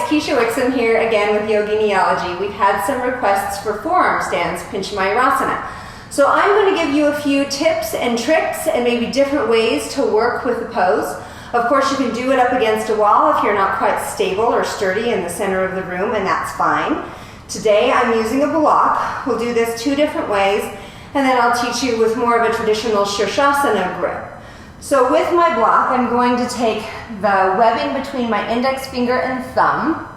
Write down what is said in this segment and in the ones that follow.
Keisha Wixom here again with Yoginiology. We've had some requests for forearm stands, Pincha Mayurasana. So I'm going to give you a few tips and tricks and maybe different ways to work with the pose. Of course, you can do it up against a wall if you're not quite stable or sturdy in the center of the room, and that's fine. Today I'm using a block. We'll do this two different ways, and then I'll teach you with more of a traditional Shirshasana grip. So with my block, I'm going to take the webbing between my index finger and thumb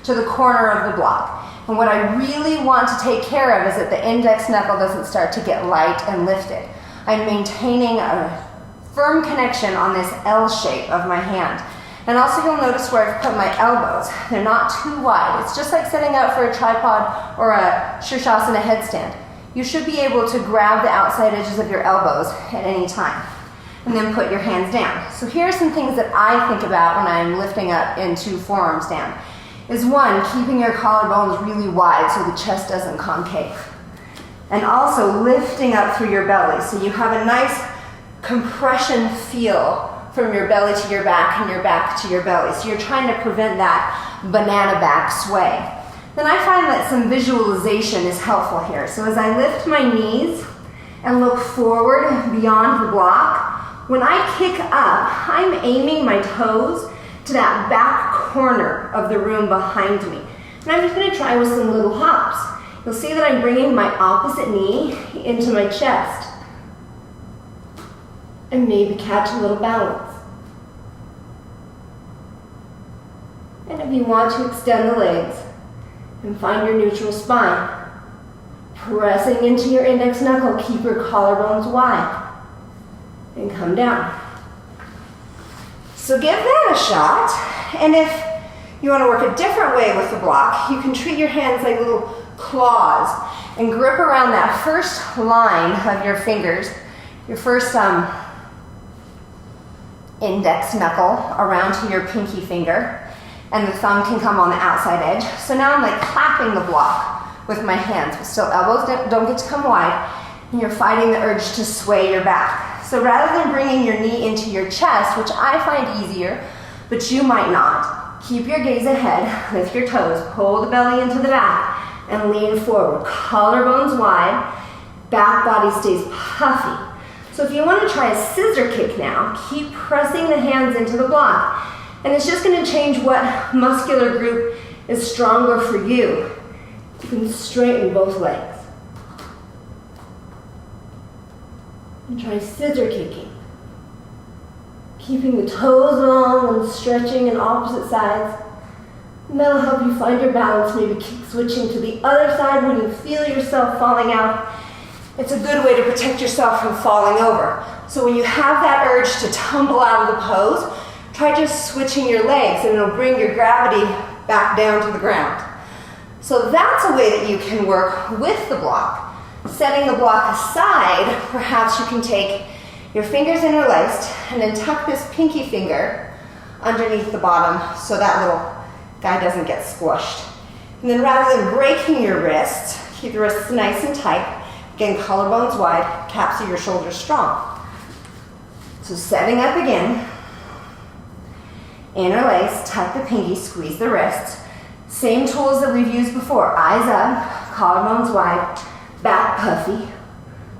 to the corner of the block. And what I really want to take care of is that the index knuckle doesn't start to get light and lifted. I'm maintaining a firm connection on this L shape of my hand. And also you'll notice where I've put my elbows. They're not too wide. It's just like setting out for a tripod or a Shirshasana headstand. You should be able to grab the outside edges of your elbows at any time. And then put your hands down. So here are some things that I think about when I'm lifting up into forearm stand. Is one, keeping your collarbones really wide so the chest doesn't concave. And also lifting up through your belly so you have a nice compression feel from your belly to your back and your back to your belly. So you're trying to prevent that banana back sway. Then I find that some visualization is helpful here. So as I lift my knees and look forward beyond the block, when I kick up, I'm aiming my toes to that back corner of the room behind me. And I'm just going to try with some little hops. You'll see that I'm bringing my opposite knee into my chest. And maybe catch a little balance. And if you want to extend the legs and find your neutral spine, pressing into your index knuckle, keep your collarbones wide. And come down. So give that a shot. And if you want to work a different way with the block, you can treat your hands like little claws and grip around that first line of your fingers, your first index knuckle around to your pinky finger, and the thumb can come on the outside edge. So now I'm like clapping the block with my hands, but still elbows don't get to come wide, and you're fighting the urge to sway your back. So rather than bringing your knee into your chest, which I find easier, but you might not, keep your gaze ahead, lift your toes, pull the belly into the back, and lean forward. Collarbones wide, back body stays puffy. So if you want to try a scissor kick now, keep pressing the hands into the block. And it's just going to change what muscular group is stronger for you. You can straighten both legs. And try scissor kicking. Keeping the toes long and stretching in opposite sides. And that'll help you find your balance, maybe kick switching to the other side when you feel yourself falling out. It's a good way to protect yourself from falling over. So when you have that urge to tumble out of the pose, try just switching your legs and it'll bring your gravity back down to the ground. So that's a way that you can work with the block. Setting the block aside, perhaps you can take your fingers interlaced and then tuck this pinky finger underneath the bottom so that little guy doesn't get squished. And then rather than breaking your wrists, keep your wrists nice and tight. Again, collarbones wide, caps of your shoulders strong. So setting up again, interlace, tuck the pinky, squeeze the wrists. Same tools that we've used before. Eyes up, collarbones wide, back puffy,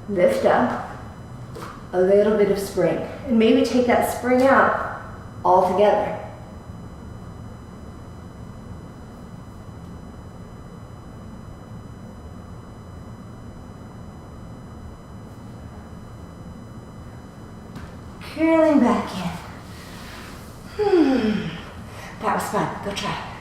lift up, a little bit of spring. And maybe take that spring out altogether. Curling back in. That was fun. Go try.